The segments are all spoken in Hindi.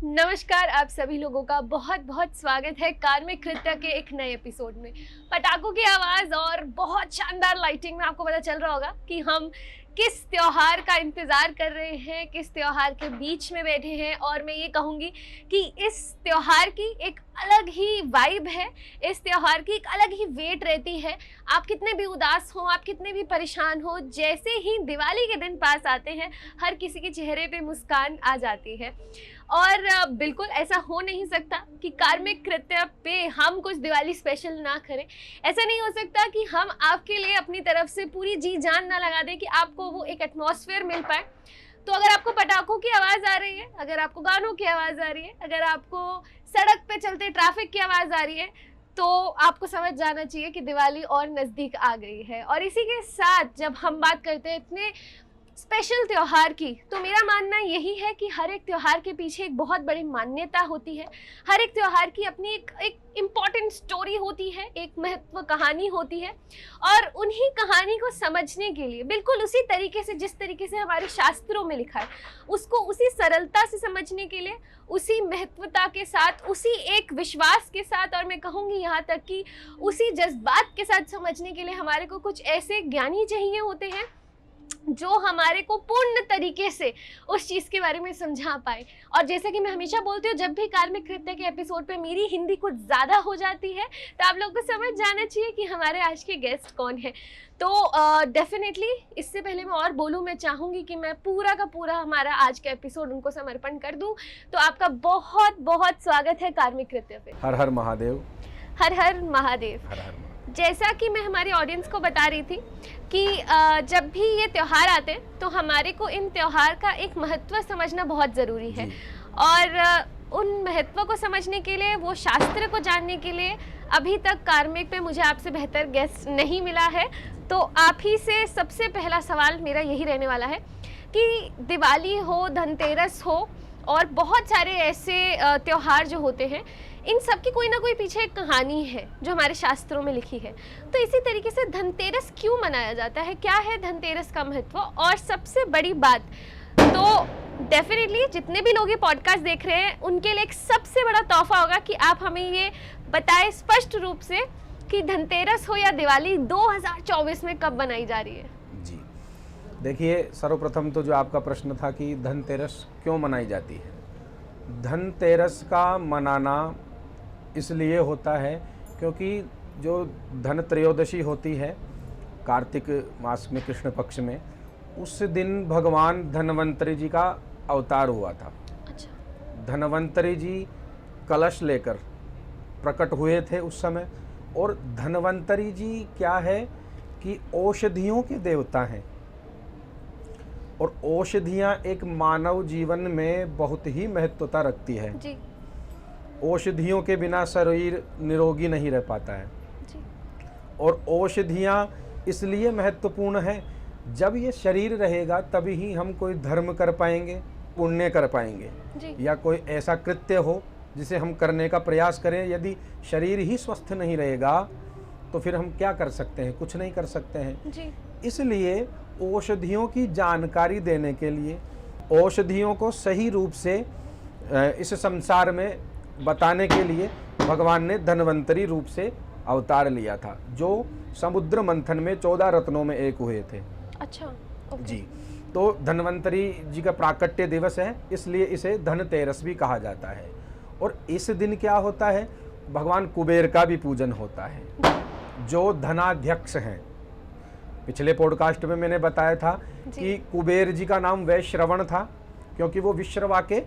नमस्कार, आप सभी लोगों का बहुत बहुत स्वागत है कार्मिक कृत्य के एक नए एपिसोड में। पटाखों की आवाज़ और बहुत शानदार लाइटिंग में आपको पता चल रहा होगा कि हम किस त्योहार का इंतज़ार कर रहे हैं, किस त्योहार के बीच में बैठे हैं। और मैं ये कहूँगी कि इस त्योहार की एक अलग ही वाइब है, इस त्योहार की एक अलग ही वेट रहती है। आप कितने भी उदास हो, आप कितने भी परेशान हो, जैसे ही दिवाली के दिन पास आते हैं हर किसी के चेहरे पे मुस्कान आ जाती है। और बिल्कुल ऐसा हो नहीं सकता कि कार्मिक कृत्य पे हम कुछ दिवाली स्पेशल ना करें। ऐसा नहीं हो सकता कि हम आपके लिए अपनी तरफ से पूरी जी जान ना लगा दें कि आपको वो एक एटमॉस्फेयर मिल पाए। तो अगर आपको पटाखों की आवाज़ आ रही है, अगर आपको गानों की आवाज़ आ रही है, अगर आपको सड़क पे चलते ट्रैफिक की आवाज़ आ रही है, तो आपको समझ जाना चाहिए कि दिवाली और नज़दीक आ गई है। और इसी के साथ जब हम बात करते हैं इतने स्पेशल त्योहार की, तो मेरा मानना यही है कि हर एक त्योहार के पीछे एक बहुत बड़ी मान्यता होती है। हर एक त्योहार की अपनी एक इम्पॉर्टेंट स्टोरी होती है, एक महत्व कहानी होती है। और उन्हीं कहानी को समझने के लिए बिल्कुल उसी तरीके से, जिस तरीके से हमारे शास्त्रों में लिखा है, उसको उसी सरलता से समझने के लिए, उसी महत्वता के साथ, उसी एक विश्वास के साथ, और मैं कहूँगी यहाँ तक कि उसी जज्बात के साथ समझने के लिए हमारे को कुछ ऐसे ज्ञानी चाहिए होते हैं जो हमारे को पूर्ण तरीके से उस चीज़ के बारे में समझा पाए। और जैसा कि मैं हमेशा बोलती हूँ, जब भी कार्मिक कृत्य के एपिसोड पे मेरी हिंदी कुछ ज़्यादा हो जाती है तो आप लोगों को समझ जाना चाहिए कि हमारे आज के गेस्ट कौन है। तो डेफिनेटली इससे पहले मैं और बोलूँ, मैं चाहूँगी कि मैं पूरा का पूरा हमारा आज का एपिसोड उनको समर्पण कर दूँ। तो आपका बहुत बहुत स्वागत है कार्मिक कृत्य पे। हर हर महादेव। हर हर महादेव। हर हर महादेव। जैसा कि मैं हमारी ऑडियंस को बता रही थी कि जब भी ये त्यौहार आते हैं तो हमारे को इन त्यौहार का एक महत्व समझना बहुत ज़रूरी है। और उन महत्व को समझने के लिए, वो शास्त्र को जानने के लिए अभी तक कार्मिक पे मुझे आपसे बेहतर गेस्ट नहीं मिला है। तो आप ही से सबसे पहला सवाल मेरा यही रहने वाला है कि दिवाली हो, धनतेरस हो और बहुत सारे ऐसे त्यौहार जो होते हैं, इन सब की कोई ना कोई पीछे एक कहानी है जो हमारे शास्त्रों में लिखी है। तो इसी तरीके से धनतेरस क्यों मनाया जाता है, क्या है धनतेरस का महत्व? और सबसे बड़ी बात तो डेफिनेटली जितने भी लोग ये पॉडकास्ट देख रहे हैं उनके लिए एक सबसे बड़ा तोहफा होगा कि आप हमें ये बताएं स्पष्ट रूप से कि धनतेरस हो या दिवाली 2024 में कब मनाई जा रही है। जी देखिए, सर्वप्रथम तो जो आपका प्रश्न था कि धनतेरस क्यों मनाई जाती है, धनतेरस का मनाना इसलिए होता है क्योंकि जो धन त्रयोदशी होती है कार्तिक मास में कृष्ण पक्ष में, उस दिन भगवान धन्वंतरी जी का अवतार हुआ था। अच्छा। धन्वंतरी जी कलश लेकर प्रकट हुए थे उस समय। और धन्वंतरी जी क्या है कि औषधियों के देवता हैं, और औषधियाँ एक मानव जीवन में बहुत ही महत्वता रखती है जी। औषधियों के बिना शरीर निरोगी नहीं रह पाता है जी। और औषधियाँ इसलिए महत्वपूर्ण है, जब ये शरीर रहेगा तभी ही हम कोई धर्म कर पाएंगे, पुण्य कर पाएंगे जी। या कोई ऐसा कृत्य हो जिसे हम करने का प्रयास करें। यदि शरीर ही स्वस्थ नहीं रहेगा तो फिर हम क्या कर सकते हैं? कुछ नहीं कर सकते हैं जी। इसलिए औषधियों की जानकारी देने के लिए, औषधियों को सही रूप से इस संसार में बताने के लिए भगवान ने धन्वंतरी रूप से अवतार लिया था, जो समुद्र मंथन में 14 रत्नों में एक हुए थे। अच्छा। ओके। जी, तो धन्वंतरी जी का प्राकट्य दिवस है, इसलिए इसे धनतेरस भी कहा जाता है। और इस दिन क्या होता है, भगवान कुबेर का भी पूजन होता है जो धनाध्यक्ष हैं। पिछले पॉडकास्ट में मैंने बताया था कि कुबेर जी का नाम वैश्रवण था क्योंकि वो विश्रवा के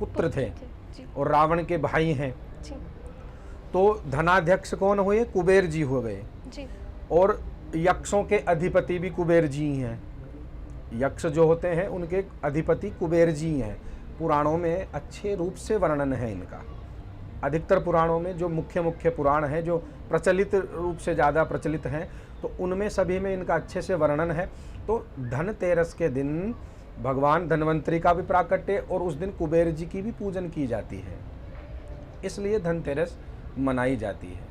पुत्र थे और रावण के भाई हैं। तो धनाध्यक्ष कौन हुए? कुबेर जी हो गए। और यक्षों के अधिपति भी कुबेर जी हैं। यक्ष जो होते हैं उनके अधिपति कुबेर जी हैं। पुराणों में अच्छे रूप से वर्णन है इनका। अधिकतर पुराणों में जो मुख्य पुराण हैं, जो प्रचलित रूप से ज़्यादा प्रचलित हैं, तो उनमें सभी में इनका अच्छे से वर्णन है। तो धनतेरस के दिन भगवान धन्वंतरी का भी प्राकट्य और उस दिन कुबेर जी की भी पूजन की जाती है, इसलिए धनतेरस मनाई जाती है।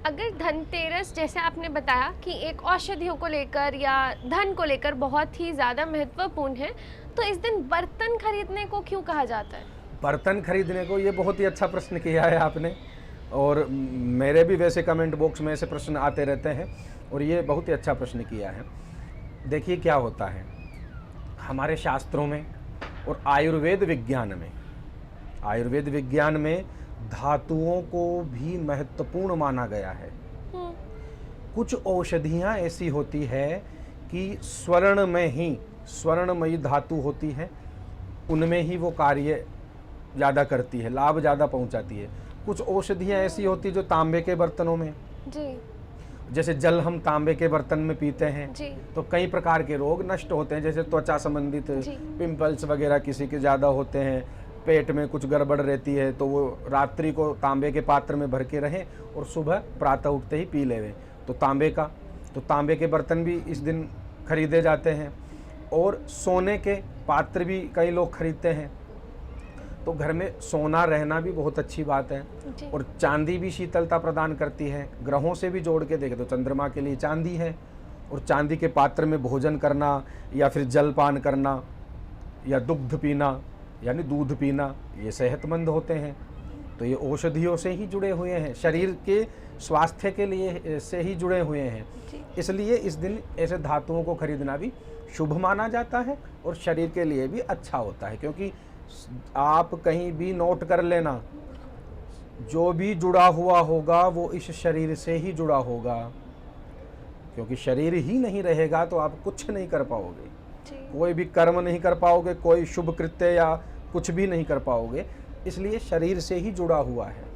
अगर धनतेरस जैसे आपने बताया कि एक औषधियों को लेकर या धन को लेकर बहुत ही ज़्यादा महत्वपूर्ण है, तो इस दिन बर्तन खरीदने को क्यों कहा जाता है? बर्तन खरीदने को, ये बहुत ही अच्छा प्रश्न किया है आपने। और मेरे भी वैसे कमेंट बॉक्स में ऐसे प्रश्न आते रहते हैं, और ये बहुत ही अच्छा प्रश्न किया है। देखिए क्या होता है हमारे शास्त्रों में और आयुर्वेद विज्ञान में धातुओं को भी महत्वपूर्ण माना गया है। कुछ औषधियाँ ऐसी होती है कि स्वर्णमयी धातु होती है, उनमें ही वो कार्य ज़्यादा करती है, लाभ ज़्यादा पहुंचाती है। कुछ औषधियाँ ऐसी होती जो तांबे के बर्तनों में, जी, जैसे जल हम तांबे के बर्तन में पीते हैं, जी, तो कई प्रकार के रोग नष्ट होते हैं, जैसे त्वचा संबंधित पिंपल्स वगैरह किसी के ज़्यादा होते हैं, पेट में कुछ गड़बड़ रहती है, तो वो रात्रि को तांबे के पात्र में भर के रहें और सुबह प्रातः उठते ही पी लेवें। तो तांबे के बर्तन भी इस दिन खरीदे जाते हैं। और सोने के पात्र भी कई लोग खरीदते हैं। तो घर में सोना रहना भी बहुत अच्छी बात है। और चांदी भी शीतलता प्रदान करती है। ग्रहों से भी जोड़ के देखें तो चंद्रमा के लिए चांदी है, और चांदी के पात्र में भोजन करना या फिर जलपान करना या दुग्ध पीना यानी दूध पीना, ये सेहतमंद होते हैं। तो ये औषधियों से ही जुड़े हुए हैं, शरीर के स्वास्थ्य के लिए से ही जुड़े हुए हैं। इसलिए इस दिन ऐसे धातुओं को खरीदना भी शुभ माना जाता है और शरीर के लिए भी अच्छा होता है। क्योंकि आप कहीं भी नोट कर लेना, जो भी जुड़ा हुआ होगा वो इस शरीर से ही जुड़ा होगा, क्योंकि शरीर ही नहीं रहेगा तो आप कुछ नहीं कर पाओगे, कोई भी कर्म नहीं कर पाओगे, कोई शुभ कृत्य या कुछ भी नहीं कर पाओगे। इसलिए शरीर से ही जुड़ा हुआ है।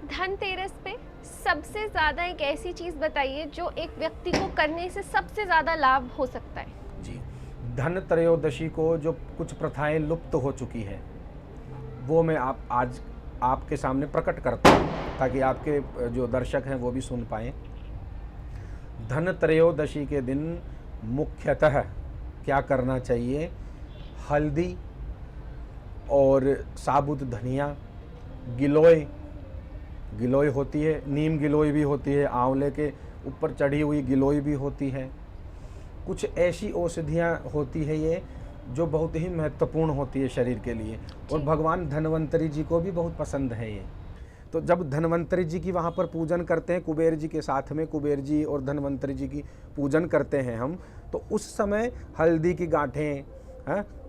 धनतेरस पे सबसे ज्यादा एक ऐसी चीज बताइए जो एक व्यक्ति को करने से सबसे ज्यादा लाभ हो सकता है। जी, धन त्रयोदशी को जो कुछ प्रथाएं लुप्त हो चुकी है वो मैं आज आपके सामने प्रकट करता हूँ, ताकि आपके जो दर्शक हैं वो भी सुन पाएं। धन त्रयोदशी के दिन मुख्यतः क्या करना चाहिए? हल्दी और साबुत धनिया, गिलोय होती है, नीम गिलोय भी होती है, आंवले के ऊपर चढ़ी हुई गिलोय भी होती है। कुछ ऐसी औषधियाँ होती है ये जो बहुत ही महत्वपूर्ण होती है शरीर के लिए, और भगवान धन्वंतरी जी को भी बहुत पसंद है ये। तो जब धन्वंतरी जी की वहाँ पर पूजन करते हैं, कुबेर जी के साथ में कुबेर जी और धन्वंतरी जी की पूजन करते हैं हम, तो उस समय हल्दी की गांठें,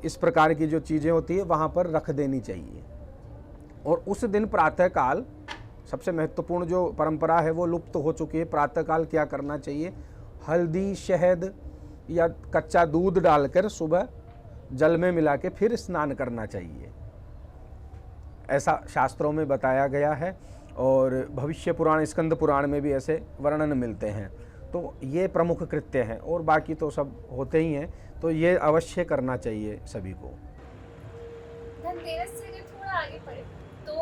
इस प्रकार की जो चीज़ें होती है वहाँ पर रख देनी चाहिए। और उस दिन प्रातःकाल सबसे महत्वपूर्ण जो परंपरा है वो लुप्त हो चुकी है। प्रातःकाल क्या करना चाहिए? हल्दी, शहद या कच्चा दूध डालकर सुबह जल में मिला के फिर स्नान करना चाहिए, ऐसा शास्त्रों में बताया गया है। और भविष्य पुराण, स्कंद पुराण में भी ऐसे वर्णन मिलते हैं। तो ये प्रमुख कृत्य हैं, और बाकी तो सब होते ही हैं, तो ये अवश्य करना चाहिए सभी को। धनतेरस से अगर थोड़ा आगे बढ़े तो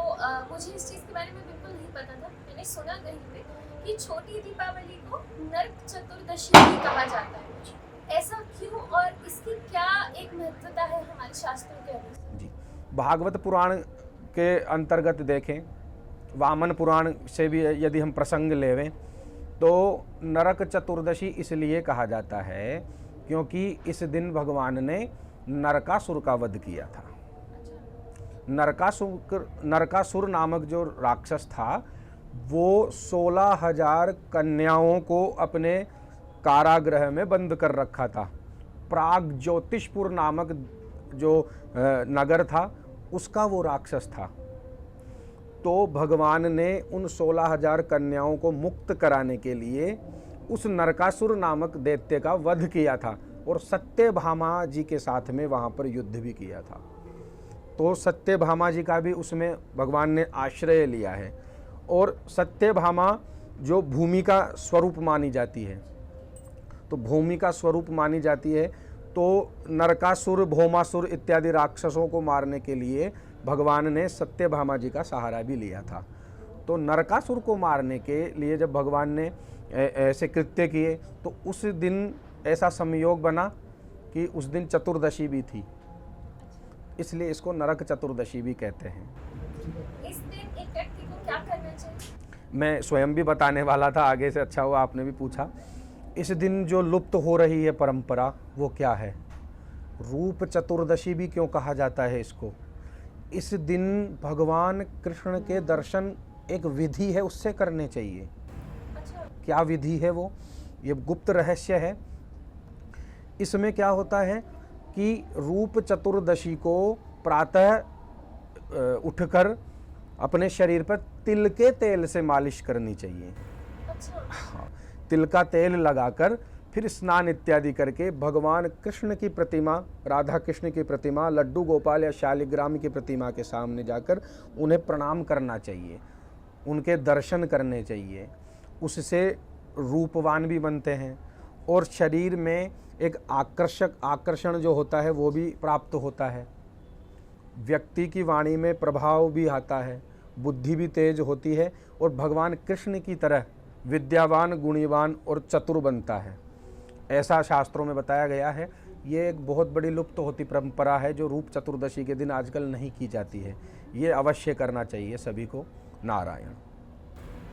मुझे इस चीज़ के बारे में बिल्कुल नहीं पता था। मैंने सुना कहीं पे कि छोटी दीपावली को नरक चतुर्दशी भी कहा जाता है। ऐसा क्यों और इसकी क्या एक महत्वता है हमारे शास्त्रों के अनुसार? जी, भागवत पुराण के अंतर्गत देखें, वामन पुराण से भी यदि हम प्रसंग लेवें, तो नरक चतुर्दशी इसलिए कहा जाता है क्योंकि इस दिन भगवान ने नरकासुर का वध किया था। नरकासुर नामक जो राक्षस था वो 16,000 कन्याओं को अपने कारागृह में बंद कर रखा था। प्राग ज्योतिषपुर नामक जो नगर था उसका वो राक्षस था। तो भगवान ने उन 16,000 कन्याओं को मुक्त कराने के लिए उस नरकासुर नामक दैत्य का वध किया था, और सत्यभामा जी के साथ में वहाँ पर युद्ध भी किया था। तो सत्यभामा जी का भी उसमें भगवान ने आश्रय लिया है। और सत्यभामा जो भूमि का स्वरूप मानी जाती है, तो भूमि का स्वरूप मानी जाती है, तो नरकासुर, भौमासुर इत्यादि राक्षसों को मारने के लिए भगवान ने सत्यभामा जी का सहारा भी लिया था। तो नरकासुर को मारने के लिए जब भगवान ने ऐसे कृत्य किए, तो उस दिन ऐसा संयोग बना कि उस दिन चतुर्दशी भी थी, इसलिए इसको नरक चतुर्दशी भी कहते हैं। इस दिन एक व्यक्ति को क्या करना चाहिए? मैं स्वयं भी बताने वाला था, आगे से अच्छा हुआ आपने भी पूछा। इस दिन जो लुप्त हो रही है परंपरा वो क्या है? रूप चतुर्दशी भी क्यों कहा जाता है इसको? इस दिन भगवान कृष्ण के दर्शन एक विधि है उससे करने चाहिए। अच्छा। क्या विधि है वो, ये गुप्त रहस्य है। इसमें क्या होता है कि रूप चतुर्दशी को प्रातः उठकर अपने शरीर पर तिल के तेल से मालिश करनी चाहिए। अच्छा। हाँ, तिल का तेल लगाकर फिर स्नान इत्यादि करके भगवान कृष्ण की प्रतिमा, राधा कृष्ण की प्रतिमा, लड्डू गोपाल या शालिग्राम की प्रतिमा के सामने जाकर उन्हें प्रणाम करना चाहिए, उनके दर्शन करने चाहिए। उससे रूपवान भी बनते हैं और शरीर में एक आकर्षण जो होता है वो भी प्राप्त होता है। व्यक्ति की वाणी में प्रभाव भी आता है, बुद्धि भी तेज होती है और भगवान कृष्ण की तरह विद्यावान, गुणीवान और चतुर बनता है, ऐसा शास्त्रों में बताया गया है। ये एक बहुत बड़ी लुप्त होती परंपरा है जो रूप चतुर्दशी के दिन आजकल नहीं की जाती है। ये अवश्य करना चाहिए सभी को। नारायण।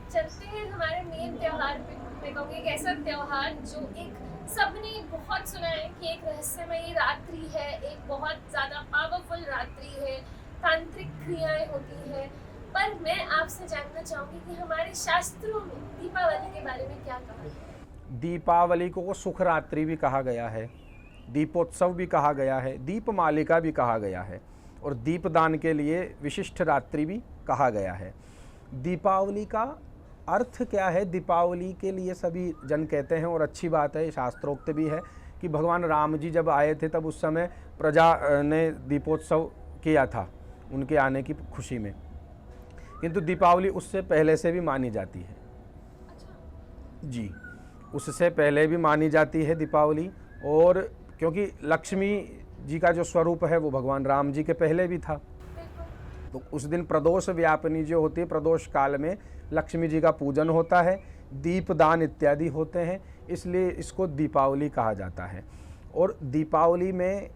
चलते हैं हमारे मेन त्योहार पे। मैं कहूँगी एक ऐसा त्योहार जो एक सबने बहुत सुना है कि एक रहस्यमयी रात्रि है, एक बहुत ज़्यादा पावरफुल रात्रि है, तांत्रिक क्रियाएं होती हैं। पर मैं आपसे जानना चाहूँगी कि हमारे शास्त्रों में दीपावली के बारे में क्या कहा है? दीपावली को सुख रात्रि भी कहा गया है, दीपोत्सव भी कहा गया है, दीपमालिका भी कहा गया है और दीपदान के लिए विशिष्ट रात्रि भी कहा गया है। दीपावली का अर्थ क्या है, दीपावली के लिए सभी जन कहते हैं और अच्छी बात है, शास्त्रोक्त भी है कि भगवान राम जी जब आए थे तब उस समय प्रजा ने दीपोत्सव किया था उनके आने की खुशी में, किंतु दीपावली उससे पहले से भी मानी जाती है। जी, उससे पहले भी मानी जाती है दीपावली। और क्योंकि लक्ष्मी जी का जो स्वरूप है वो भगवान राम जी के पहले भी था, तो उस दिन प्रदोष व्यापिनी जो होती है, प्रदोष काल में लक्ष्मी जी का पूजन होता है, दीपदान इत्यादि होते हैं, इसलिए इसको दीपावली कहा जाता है। और दीपावली में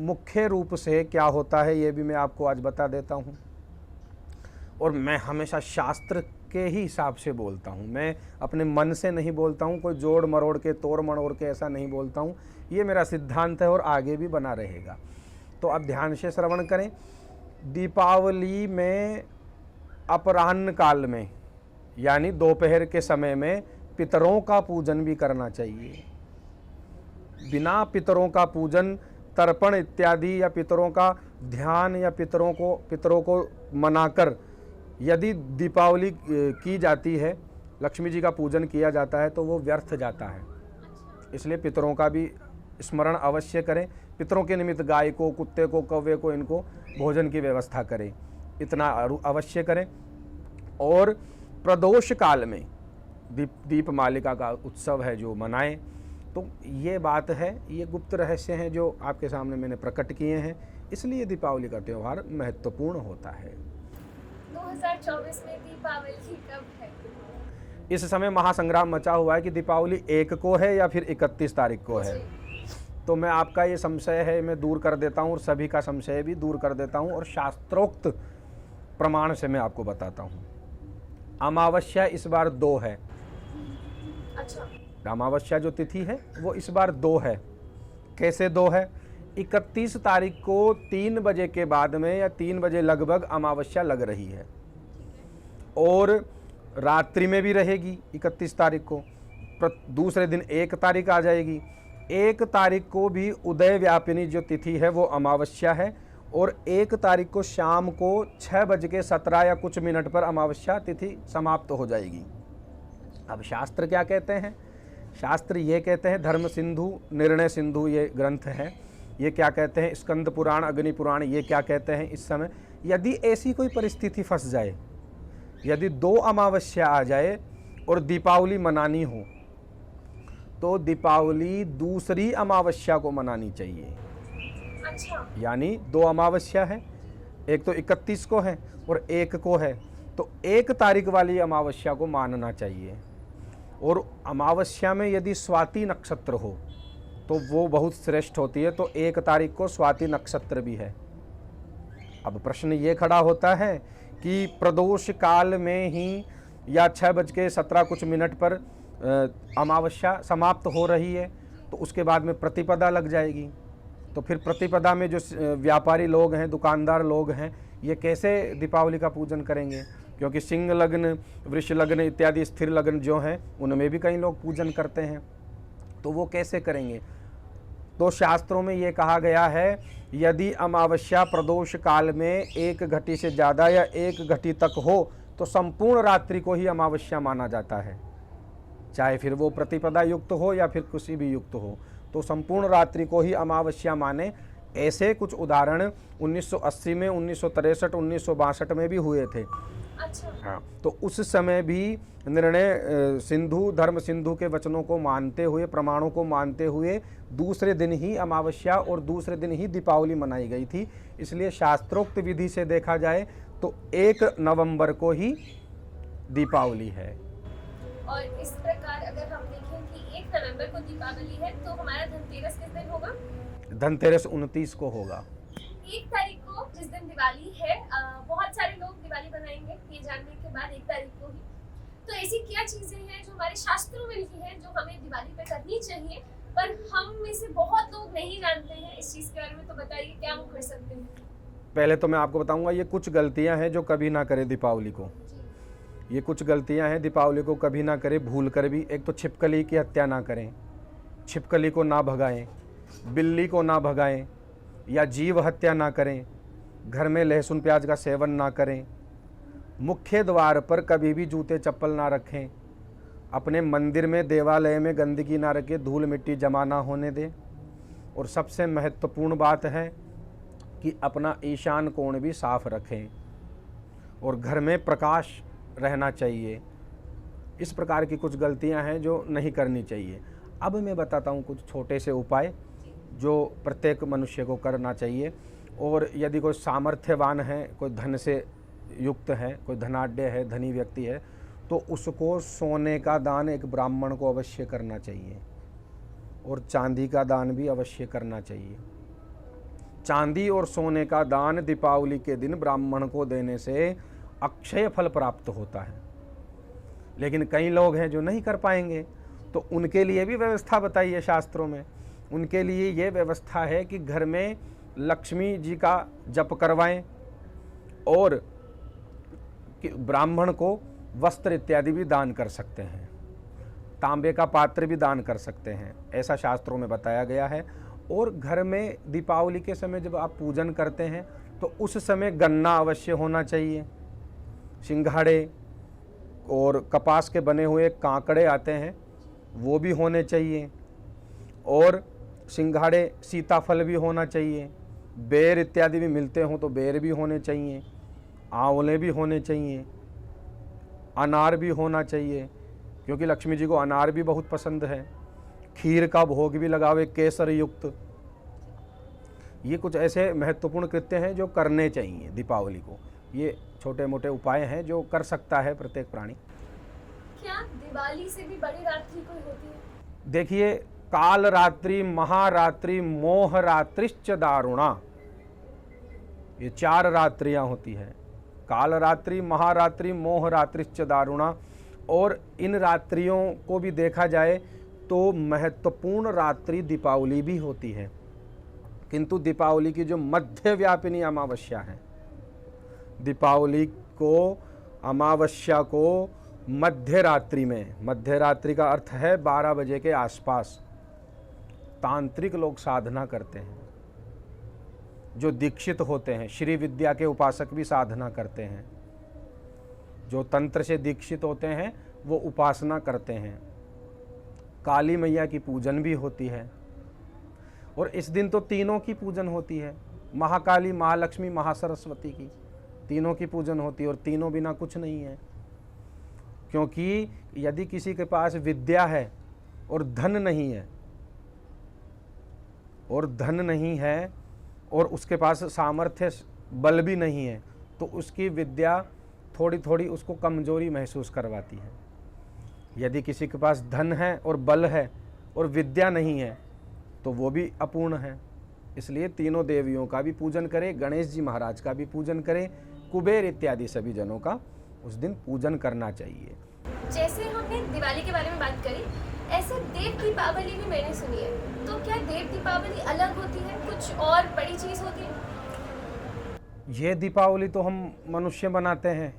मुख्य रूप से क्या होता है ये भी मैं आपको आज बता देता हूँ। और मैं हमेशा शास्त्र के ही हिसाब से बोलता हूँ, मैं अपने मन से नहीं बोलता हूँ, कोई जोड़ मरोड़ के तोड़ मरोड़ के ऐसा नहीं बोलता हूँ। ये मेरा सिद्धांत है और आगे भी बना रहेगा। तो अब ध्यान से श्रवण करें। दीपावली में अपराह्न काल में यानी दोपहर के समय में पितरों का पूजन भी करना चाहिए। बिना पितरों का पूजन, तर्पण इत्यादि या पितरों का ध्यान या पितरों को मनाकर यदि दीपावली की जाती है, लक्ष्मी जी का पूजन किया जाता है, तो वो व्यर्थ जाता है। इसलिए पितरों का भी स्मरण अवश्य करें। पितरों के निमित्त गाय को, कुत्ते को, कौवे को, इनको भोजन की व्यवस्था करें, इतना अवश्य करें। और प्रदोष काल में दीपमालिका का उत्सव है जो मनाएं। तो ये बात है, ये गुप्त रहस्य हैं जो आपके सामने मैंने प्रकट किए हैं, इसलिए दीपावली का त्यौहार महत्वपूर्ण होता है। 2024 में दीपावली कब है? इस समय महासंग्राम मचा हुआ है कि दीपावली 1 को है या फिर 31 तारीख को है। तो मैं आपका ये संशय है मैं दूर कर देता हूँ और सभी का संशय भी दूर कर देता हूँ और शास्त्रोक्त प्रमाण से मैं आपको बताता हूँ। अमावस्या इस बार 2 है। अच्छा। अमावस्या जो तिथि है वो इस बार 2 है। कैसे 2 है? 31 तारीख को 3 बजे के बाद में या 3 बजे लगभग अमावस्या लग रही है और रात्रि में भी रहेगी 31 तारीख को। दूसरे दिन 1 तारीख आ जाएगी। 1 तारीख को भी उदय व्यापिनी जो तिथि है वो अमावस्या है और 1 तारीख को शाम को 6:17 या कुछ मिनट पर अमावस्या तिथि समाप्त हो जाएगी। अब शास्त्र क्या कहते हैं? शास्त्र ये कहते हैं, धर्म सिंधु, निर्णय सिंधु ये ग्रंथ है, ये क्या कहते हैं, स्कंद पुराण, अग्नि पुराण ये क्या कहते हैं, इस समय यदि ऐसी कोई परिस्थिति फंस जाए, यदि 2 अमावस्या आ जाए और दीपावली मनानी हो तो दीपावली दूसरी अमावस्या को मनानी चाहिए। अच्छा। यानी 2 अमावस्या है, एक तो 31 को है और 1 को है, तो 1 तारीख वाली अमावस्या को मानना चाहिए। और अमावस्या में यदि स्वाति नक्षत्र हो तो वो बहुत श्रेष्ठ होती है, तो 1 तारीख को स्वाति नक्षत्र भी है। अब प्रश्न ये खड़ा होता है कि प्रदोष काल में ही या 6:17 कुछ मिनट पर अमावस्या समाप्त हो रही है, तो उसके बाद में प्रतिपदा लग जाएगी। तो फिर प्रतिपदा में जो व्यापारी लोग हैं, दुकानदार लोग हैं, ये कैसे दीपावली का पूजन करेंगे? क्योंकि सिंह लग्न, वृष लग्न इत्यादि स्थिर लग्न जो हैं उनमें भी कई लोग पूजन करते हैं, तो वो कैसे करेंगे? तो शास्त्रों में ये कहा गया है, यदि अमावस्या प्रदोष काल में 1 घटी से ज़्यादा या 1 घटी तक हो तो संपूर्ण रात्रि को ही अमावस्या माना जाता है, चाहे फिर वो प्रतिपदा युक्त हो या फिर किसी भी युक्त हो, तो संपूर्ण रात्रि को ही अमावस्या माने। ऐसे कुछ उदाहरण 1980 में, 1963, 1962 में भी हुए थे। अच्छा। हाँ, तो उस समय भी निर्णय सिंधु धर्म सिंधु के वचनों को मानते हुए, प्रमाणों को मानते हुए दूसरे दिन ही अमावस्या और दूसरे दिन ही दीपावली मनाई गई थी। इसलिए शास्त्रोक्त विधि से देखा जाए तो 1 नवंबर को ही दीपावली है। और इस प्रकार अगर हम देखें कि 1 नवंबर को दीपावली है तो हमारा धनतेरस किस दिन होगा? धनतेरस 29 को होगा। 1 तारीख को जिस दिन दिवाली है, बहुत सारे लोग दिवाली बनाएंगे ये जानने के बाद 1 तारीख को ही। तो ऐसी क्या चीजें हैं जो हमारे शास्त्रों में लिखी हैं जो हमें दिवाली पे करनी चाहिए, पर हम में से बहुत लोग नहीं जानते हैं इस चीज के बारे में? तो बताइए क्या हम कर सकते हैं? पहले तो मैं आपको बताऊंगा ये कुछ गलतियां हैं जो कभी ना करें दीपावली को। ये कुछ गलतियां हैं दीपावली को कभी ना करें, भूल कर भी। एक तो छिपकली की हत्या ना करें, छिपकली को ना भगाएं, बिल्ली को ना भगाएं, या जीव हत्या ना करें, घर में लहसुन प्याज का सेवन ना करें, मुख्य द्वार पर कभी भी जूते चप्पल ना रखें, अपने मंदिर में देवालय में गंदगी ना रखें, धूल मिट्टी जमा ना होने दें, और सबसे महत्वपूर्ण बात है कि अपना ईशान कोण भी साफ रखें, और घर में प्रकाश रहना चाहिए। इस प्रकार की कुछ गलतियां हैं जो नहीं करनी चाहिए। अब मैं बताता हूं कुछ छोटे से उपाय जो प्रत्येक मनुष्य को करना चाहिए। और यदि कोई सामर्थ्यवान है, कोई धन से युक्त है, कोई धनाढ्य है, धनी व्यक्ति है, तो उसको सोने का दान एक ब्राह्मण को अवश्य करना चाहिए, और चांदी का दान भी अवश्य करना चाहिए। चांदी और सोने का दान दीपावली के दिन ब्राह्मण को देने से अक्षय फल प्राप्त होता है। लेकिन कई लोग हैं जो नहीं कर पाएंगे, तो उनके लिए भी व्यवस्था बताई है शास्त्रों में। उनके लिए ये व्यवस्था है कि घर में लक्ष्मी जी का जप करवाएं, और ब्राह्मण को वस्त्र इत्यादि भी दान कर सकते हैं, तांबे का पात्र भी दान कर सकते हैं, ऐसा शास्त्रों में बताया गया है। और घर में दीपावली के समय जब आप पूजन करते हैं तो उस समय गन्ना अवश्य होना चाहिए, सिंघाड़े और कपास के बने हुए कांकड़े आते हैं वो भी होने चाहिए, और सिंघाड़े सीताफल भी होना चाहिए, बेर इत्यादि भी मिलते हों तो बेर भी होने चाहिए, आंवले भी होने चाहिए, अनार भी होना चाहिए क्योंकि लक्ष्मी जी को अनार भी बहुत पसंद है, खीर का भोग भी लगावे केसर युक्त। ये कुछ ऐसे महत्वपूर्ण कृत्य हैं जो करने चाहिए दीपावली को। ये छोटे मोटे उपाय हैं जो कर सकता है प्रत्येक प्राणी। क्या दिवाली से भी बड़ी रात्रि कोई होती है? देखिए, काल रात्रि, महारात्रि, मोह रात्रिश्च दारुणा, ये 4 रात्रियां होती हैं। काल रात्रि, महारात्रि, मोह रात्रिश्च दारुणा। और इन रात्रियों को भी देखा जाए तो महत्वपूर्ण रात्रि दीपावली भी होती है, किंतु दीपावली की जो मध्य व्यापिनी अमावस्या है, दीपावली को अमावस्या को मध्य रात्रि में, मध्य रात्रि का अर्थ है 12 बजे के आसपास, तांत्रिक लोग साधना करते हैं, जो दीक्षित होते हैं, श्री विद्या के उपासक भी साधना करते हैं, जो तंत्र से दीक्षित होते हैं वो उपासना करते हैं। काली मैया की पूजन भी होती है, और इस दिन तो तीनों की पूजन होती है, महाकाली, महालक्ष्मी, महासरस्वती की तीनों की पूजन होती है, और तीनों बिना कुछ नहीं है। क्योंकि यदि किसी के पास विद्या है और धन नहीं है, और उसके पास सामर्थ्य बल भी नहीं है, तो उसकी विद्या थोड़ी थोड़ी उसको कमजोरी महसूस करवाती है। यदि किसी के पास धन है और बल है और विद्या नहीं है तो वो भी अपूर्ण है। इसलिए तीनों देवियों का भी पूजन करें, गणेश जी महाराज का भी पूजन करें, कुबेर इत्यादि सभी जनों का उस दिन पूजन करना चाहिए। जैसे हमने दिवाली के बारे में बात करी, ऐसे देव दीपावली भी मैंने सुनी है, तो क्या देव दीपावली अलग होती है, कुछ और बड़ी चीज होती है? ये दीपावली तो हम मनुष्य बनाते हैं,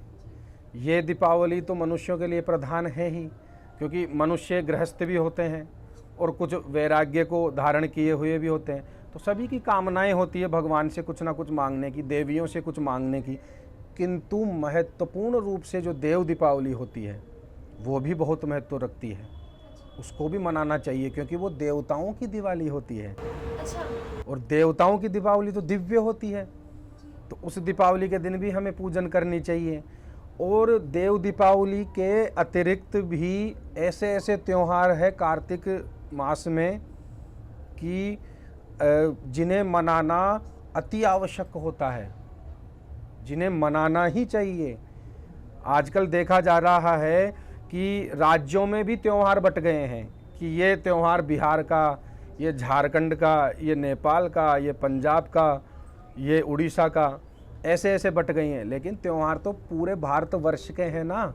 ये दीपावली तो मनुष्यों के लिए प्रधान है ही, क्योंकि मनुष्य गृहस्थ भी होते हैं और कुछ वैराग्य को धारण किए हुए भी होते हैं। तो सभी की कामनाएं होती है भगवान से कुछ ना कुछ मांगने की, देवियों से कुछ मांगने की, किंतु महत्वपूर्ण रूप से जो देव दीपावली होती है वो भी बहुत महत्व रखती है। उसको भी मनाना चाहिए, क्योंकि वो देवताओं की दिवाली होती है। अच्छा। और देवताओं की दीपावली तो दिव्य होती है, तो उस दीपावली के दिन भी हमें पूजन करनी चाहिए। और देव दीपावली के अतिरिक्त भी ऐसे ऐसे त्यौहार है कार्तिक मास में कि जिन्हें मनाना अति आवश्यक होता है, जिन्हें मनाना ही चाहिए। आजकल देखा जा रहा है कि राज्यों में भी त्यौहार बट गए हैं कि ये त्यौहार बिहार का, ये झारखंड का, ये नेपाल का, ये पंजाब का, ये उड़ीसा का, ऐसे ऐसे बट गई हैं। लेकिन त्यौहार तो पूरे भारतवर्ष के हैं ना,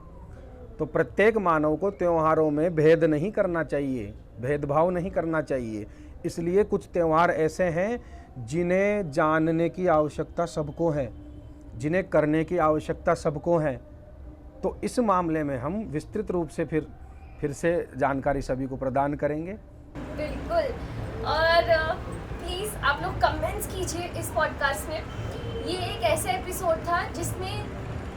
तो प्रत्येक मानव को त्योहारों में भेद नहीं करना चाहिए, भेदभाव नहीं करना चाहिए। इसलिए कुछ त्यौहार ऐसे हैं जिन्हें जानने की आवश्यकता सबको है, जिन्हें करने की आवश्यकता सबको है। तो इस मामले में हम विस्तृत रूप से फिर से जानकारी सभी को प्रदान करेंगे। बिल्कुल। और प्लीज़ आप लोग कमेंट्स कीजिए इस पॉडकास्ट में। ये एक ऐसा एपिसोड था जिसमें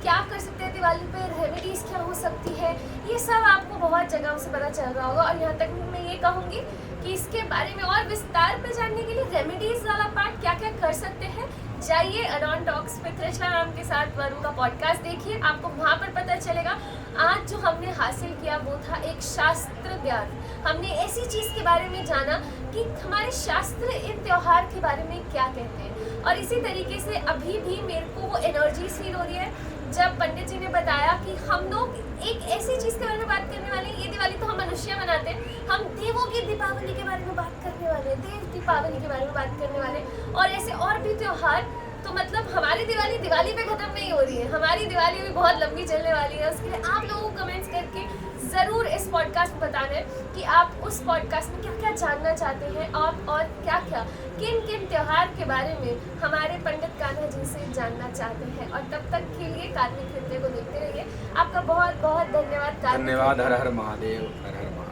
क्या कर सकते हैं दिवाली पे, रेमेडीज़ क्या हो सकती है, ये सब आपको बहुत जगहों से पता चल रहा होगा। और यहाँ तक मैं ये कहूँगी कि इसके बारे में और विस्तार में जानने के लिए रेमेडीज़ वाला पार्ट क्या क्या कर सकते हैं, जाइए अडॉन टॉक्स पे कृष्णा मैम के साथ वरुण का पॉडकास्ट देखिए, आपको वहाँ पर पता चलेगा। आज जो हमने हासिल किया वो था एक शास्त्र ज्ञान। हमने ऐसी चीज़ के बारे में जाना कि हमारे शास्त्र इन त्योहार के बारे में क्या कहते हैं। और इसी तरीके से अभी भी मेरे को वो एनर्जी फील हो रही है जब पंडित जी ने बताया कि हम लोग एक ऐसी चीज़ के बारे में बात करने वाले हैं। ये दिवाली तो हम मनुष्य मनाते हैं, हम देवों की दीपावली के बारे में बात करने वाले हैं, देव दीपावली के बारे में बात करने वाले हैं। और ऐसे और भी त्योहार, तो मतलब हमारी दिवाली पे ख़त्म नहीं हो रही है, हमारी दिवाली भी बहुत लंबी चलने वाली है। उसके लिए आप लोगों को कमेंट्स करके ज़रूर इस पॉडकास्ट में बताना है कि आप उस पॉडकास्ट में क्या क्या जानना चाहते हैं और क्या क्या किन किन त्योहार के बारे में हमारे पंडित कान्हा जी से जानना चाहते हैं। और तब तक के लिए कार्मिक नृत्य को देखते रहिए। आपका बहुत बहुत धन्यवाद। धन्यवाद। Har Har Mahadev, Har Har Mahadev.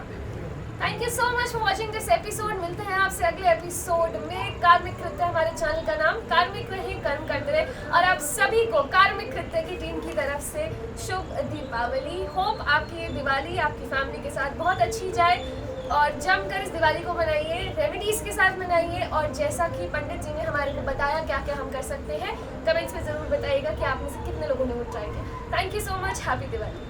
Thank you so much for watching this episode. मिलते हैं आपसे अगले एपिसोड में। कार्मिक कृत्य हमारे चैनल का नाम, कार्मिक रहे कर्म करते रहे। और आप सभी को कार्मिक कृत्य की टीम की तरफ से शुभ दीपावली। होप आपकी दिवाली आपकी फैमिली के साथ बहुत अच्छी जाए और जमकर इस दिवाली को मनाइए, रेमेडीज़ के साथ मनाइए। और जैसा कि पंडित जी ने हमारे को बताया क्या क्या हम कर सकते हैं, कमेंट्स में ज़रूर बताइएगा कि आप में से कितने लोगों ने वो ट्राई किया। Thank you so much. Happy Diwali.